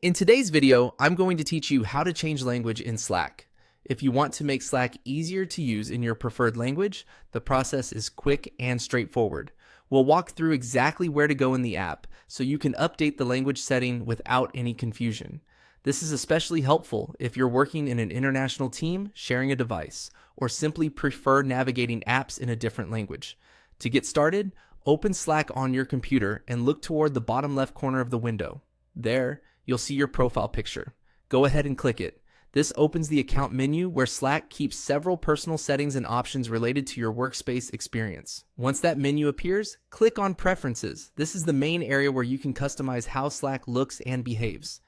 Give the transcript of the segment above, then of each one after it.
In today's video, I'm going to teach you how to change language in Slack. If you want to make Slack easier to use in your preferred language, the process is quick and straightforward. We'll walk through exactly where to go in the app so you can update the language setting without any confusion. This is especially helpful if you're working in an international team, sharing a device, or simply prefer navigating apps in a different language. To get started, open Slack on your computer and look toward the bottom left corner of the window. There, you'll see your profile picture. Go ahead and click it. This opens the account menu where Slack keeps several personal settings and options related to your workspace experience. Once that menu appears, click on Preferences. This is the main area where you can customize how Slack looks and behaves.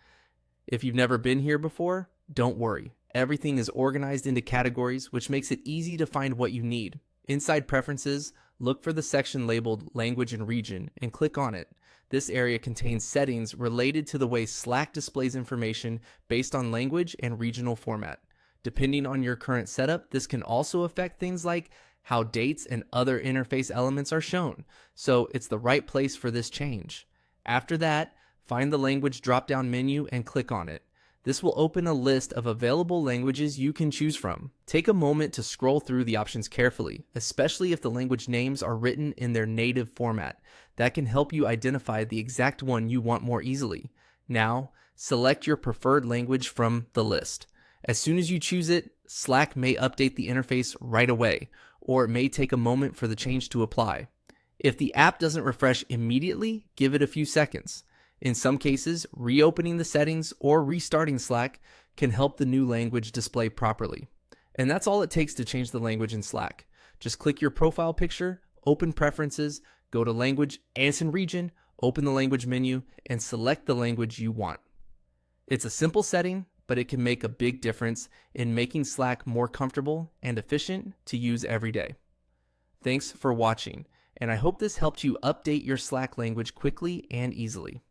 If you've never been here before, don't worry. Everything is organized into categories, which makes it easy to find what you need. Inside Preferences, look for the section labeled Language and Region and click on it. This area contains settings related to the way Slack displays information based on language and regional format. Depending on your current setup, this can also affect things like how dates and other interface elements are shown, so it's the right place for this change. After that, find the language drop-down menu and click on it. This will open a list of available languages you can choose from. Take a moment to scroll through the options carefully, especially if the language names are written in their native format. That can help you identify the exact one you want more easily. Now, select your preferred language from the list. As soon as you choose it, Slack may update the interface right away, or it may take a moment for the change to apply. If the app doesn't refresh immediately, give it a few seconds. In some cases, reopening the settings or restarting Slack can help the new language display properly. And that's all it takes to change the language in Slack. Just click your profile picture, open Preferences, go to Language and Region, open the language menu, and select the language you want. It's a simple setting, but it can make a big difference in making Slack more comfortable and efficient to use every day. Thanks for watching, and I hope this helped you update your Slack language quickly and easily.